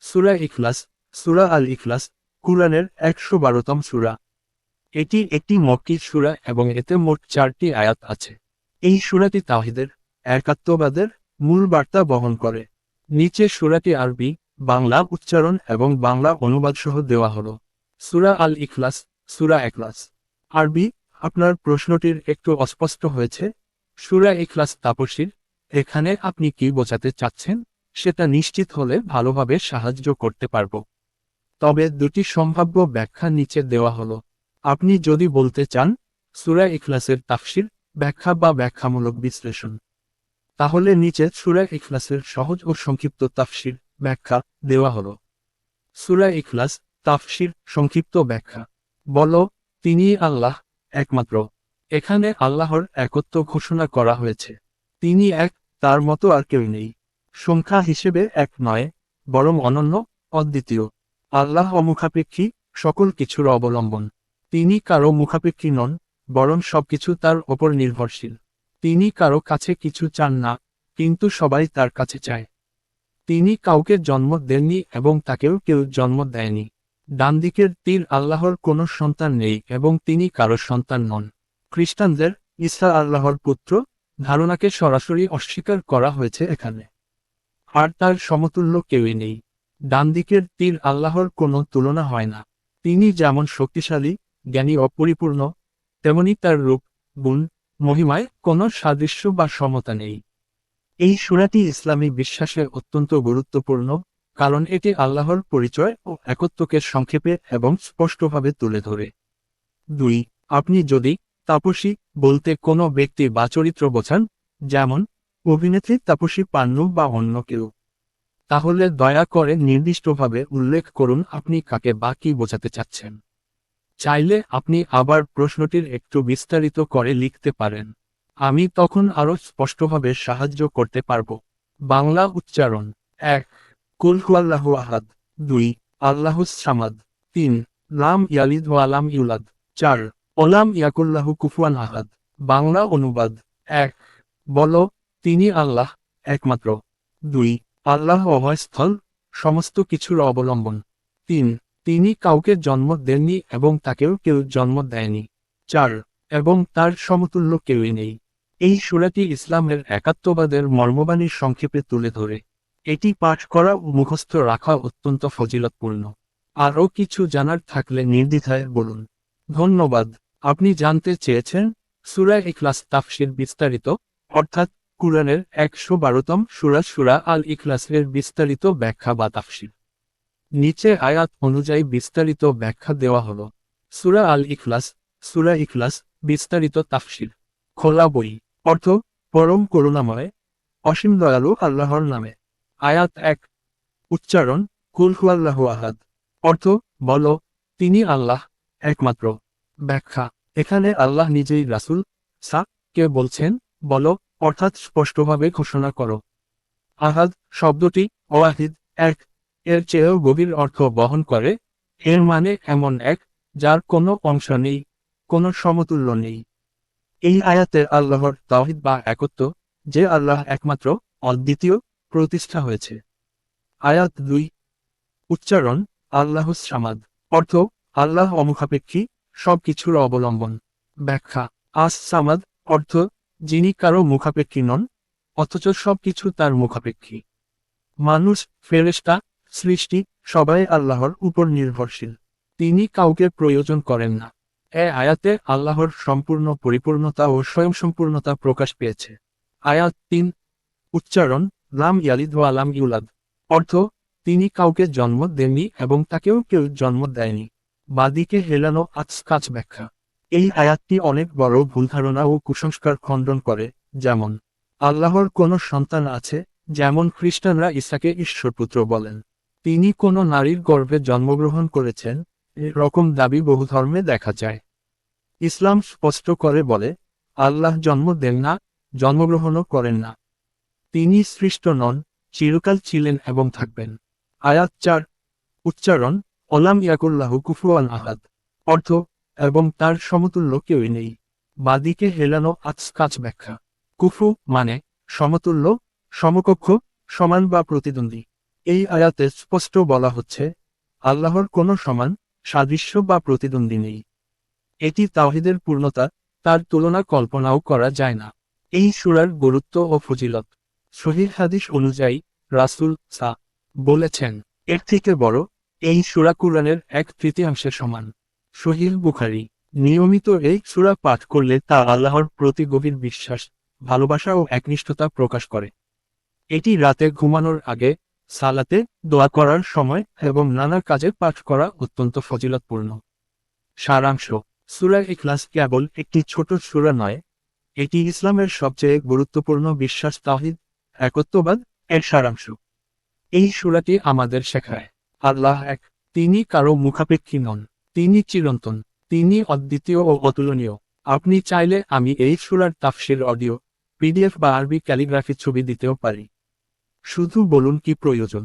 সূরা ইখলাস, সূরা আল ইখলাস, কুরআনের ১১২তম সূরা। এটি একটি মক্কি সূরা এবং এতে মোট ৪টি আয়াত আছে। এই সূরাটি তাওহীদের, একাত্মবাদের মূল বার্তা বহন করে। নিচে সূরাটি আরবি, বাংলা উচ্চারণ এবং বাংলা অনুবাদ সহ দেওয়া হলো। সূরা আল ইখলাস, সূরা এখলাস। আরবি, আপনার প্রশ্নটির একটু অস্পষ্ট হয়েছে। সূরা ইখলাস তাপসীর, এখানে আপনি কি বোঝাতে চাচ্ছেন সেটা নিশ্চিত হলে ভালোভাবে সাহায্য করতে পারব। তবে দুটি সম্ভাব্য ব্যাখ্যা নিচে দেওয়া হলো। আপনি যদি বলতে চান সূরা ইখলাসের তাফসীর, ব্যাখ্যা বা ব্যাখ্যামূলক বিশ্লেষণ, তাহলে নিচে সূরা ইখলাসের সহজ ও সংক্ষিপ্ত তাফসীর, ব্যাখ্যা দেওয়া হলো। সূরা ইখলাস তাফসীর, সংক্ষিপ্ত ব্যাখ্যা। বলো, তিনিই আল্লাহ, একমাত্র। এখানে আল্লাহর একত্ব ঘোষণা করা হয়েছে। তিনি এক, তার মতো আর কেউ নেই। সংখ্যা হিসেবে এক নয়, বরং অনন্য, অদ্বিতীয়। আল্লাহ অমুখাপেক্ষী, সকল কিছুর অবলম্বন। তিনি কারো মুখাপেক্ষী নন, বরং সবকিছু তার ওপর নির্ভরশীল। তিনি কারো কাছে কিছু চান না, কিন্তু সবাই তার কাছে চায়। তিনি কাউকে জন্ম দেননি এবং তাকেও কেউ জন্ম দেয়নি। ডানদিকের তীর, আল্লাহর কোনো সন্তান নেই এবং তিনি কারো সন্তান নন। খ্রিস্টানদের ঈসা আল্লাহর পুত্র ধারণাকে সরাসরি অস্বীকার করা হয়েছে এখানে। আর তার সমতুল্য কেউই নেই। ডানদিকের তীর, আল্লাহর কোনো তুলনা হয় না। তিনি যেমন শক্তিশালী, জ্ঞানী ও পরিপূর্ণ, তেমনি তার রূপ, গুণ, মহিমায় কোনো সাদৃশ্য বা সমতা নেই। এই সূরাটি ইসলামী বিশ্বাসে অত্যন্ত গুরুত্বপূর্ণ, কারণ এটি আল্লাহর পরিচয় ও একত্বকে সংক্ষেপে এবং স্পষ্টভাবে তুলে ধরে। ২. আপনি যদি তাপসী বলতে কোনো ব্যক্তি বা চরিত্র বোঝান, যেমন অভিনেত্রী তাপসী পান্নু বা অন্য কেউ, তাহলে দয়া করে নির্দিষ্টভাবে উল্লেখ করুন আপনি কাকে বা কি বোঝাতে চাচ্ছেন। চাইলে আপনি আবার প্রশ্নটির একটু বিস্তারিত করে লিখতে পারেন। আমি তখন আরও স্পষ্টভাবে সাহায্য করতে পারব। বাংলা উচ্চারণ: ১. কুল হুয়াল্লাহু আহাদ। ২. আল্লাহুস সামাদ। ৩. লাম ইয়ালিদ ওয়া লাম ইউলাদ। ৪. ওয়ালাম ইয়াকুল্লাহু কুফুয়ান আহাদ। বাংলা অনুবাদ: ১. বলো, তিনি আল্লাহ, একমাত্র। ২. আল্লাহ অভয়স্থল, সমস্ত কিছুর অবলম্বন। ৩. তিনি কাউকে জন্ম দেননি এবং তাকেও কেউ জন্ম দেয়নি। ৪. এবং তার সমতুল্য কেউই নেই। এই সূরাটি ইসলামের একাত্মবাদের মর্মবাণী সংক্ষেপে তুলে ধরে। এটি পাঠ করা ও মুখস্থ রাখা অত্যন্ত ফজিলতপূর্ণ। আরও কিছু জানার থাকলে নির্দ্বিধায় বলুন। ধন্যবাদ। আপনি জানতে চেয়েছেন সূরা ইখলাস তাফসীর বিস্তারিত, অর্থাৎ কুরআনের ১১২তম সূরা সূরা আল ইখলাসের বিস্তারিত ব্যাখ্যা বা তাফসীর। নিচে আয়াত অনুযায়ী বিস্তারিত ব্যাখ্যা দেওয়া হলো। সূরা আল ইখলাস, সূরা ইখলাস, বিস্তারিত তাফসীর। খোলা বই। অর্থ: পরম করুণাময়, অসীম দয়ালু আল্লাহর নামে। আয়াত ১। উচ্চারণ: কুল হুয়াল্লাহু আহাদ। অর্থ: বলো, তিনি আল্লাহ, একমাত্র। ব্যাখ্যা: এখানে আল্লাহ নিজেই রাসূল কে বলছেন, বলো, অর্থাৎ স্পষ্টভাবে ঘোষণা করো। আহাদ শব্দটি ওয়াহিদ, এক, এর চেয়েও গভীর অর্থ বহন করে। এর মানে এমন এক, যার কোনো অংশ নেই, কোনো সমতুল্য নেই। এই আয়াতে আল্লাহর তাওহীদ বা একত্ব, যে আল্লাহ একমাত্র, অদ্বিতীয়, প্রতিষ্ঠা হয়েছে। আয়াত ২। উচ্চারণ: আল্লাহুস সামাদ। অর্থ: আল্লাহ অমুখাপেক্ষী, সব কিছুর অবলম্বন। ব্যাখ্যা: আস সামাদ অর্থ: যিনি কারো মুখাপেক্ষী নন, অথচ সবকিছু তার মুখাপেক্ষী। মানুষ, ফেরেশতা, সৃষ্টি, সবাই আল্লাহর উপর নির্ভরশীল। তিনি কাউকে প্রয়োজন করেন না। এ আয়াতে আল্লাহর সম্পূর্ণ পরিপূর্ণতা ও স্বয়ংসম্পূর্ণতা প্রকাশ পেয়েছে। আয়াত ৩। উচ্চারণ: লাম ইয়ালিদ ওয়া লাম ইউলাদ। অর্থ: তিনি কাউকে জন্ম দেননি এবং তাকেও কেউ জন্ম দেয়নি। বাদিকে হেলানো আচকাচ ব্যাখ্যা: এই আয়াতটি অনেক বড় ভুলধারণা ও কুসংস্কার খণ্ডন করে, যেমন আল্লাহর কোনো সন্তান আছে, যেমন খ্রিস্টানরা ঈসাকে ঈশ্বরপুত্র বলেন। তিনি কোনো নারীর গর্ভে জন্মগ্রহণ করেছেন, এরকম দাবি বহু ধর্মে দেখা যায়। ইসলাম স্পষ্ট করে বলে, আল্লাহ জন্ম দেন না, জন্মগ্রহণও করেন না। তিনি সৃষ্ট নন, চিরকাল ছিলেন এবং থাকবেন। আয়াত ৪। উচ্চারণ: ওলাম ইয়াকুল্লাহু কুফুয়ান আহাদ। অর্থ: এবং তার সমতুল্য কেউই নেই। বাদিকে হেলানো আচকাচ ব্যাখ্যা: কুফু মানে সমতুল্য, সমকক্ষ, সমান বা প্রতিদ্বন্দ্বী। এই আয়াতে স্পষ্ট বলা হচ্ছে, আল্লাহর কোনো সমান, সাদৃশ্য বা প্রতিদ্বন্দ্বী নেই। এটি তাওহীদের পূর্ণতা, তার তুলনা কল্পনাও করা যায় না। এই সূরার গুরুত্ব ও ফজিলত। সহিহ হাদিস অনুযায়ী রাসূল বলেছেন, এর থেকে বড়, এই সূরা কুরআনের 1/3 সমান। সহিহ বুখারী। নিয়মিত এই সূরা পাঠ করলে তা আল্লাহর প্রতি গভীর বিশ্বাস, ভালোবাসা ও একনিষ্ঠতা প্রকাশ করে। এটি রাতে ঘুমানোর আগে, সালাতে, দোয়া করার সময় এবং নানা কাজে পাঠ করা অত্যন্ত ফজিলতপূর্ণ। সারাংশ: সূরা ইখলাস কেবল একটি ছোট সূরা নয়, এটি ইসলামের সবচেয়ে গুরুত্বপূর্ণ বিশ্বাস তাওহীদ, একত্ববাদ এর সারাংশ। এই সূরাটি আমাদের শেখায়, আল্লাহ এক, তিনি কারো মুখাপেক্ষী নন, তিনি চিরন্তন, তিনি অদ্বিতীয় ও অতুলনীয়। আপনি চাইলে আমি এই সূরার তাফসীর অডিও, পিডিএফ বা আরবি ক্যালিগ্রাফি ছবি দিতেও পারি। শুধু বলুন কি প্রয়োজন।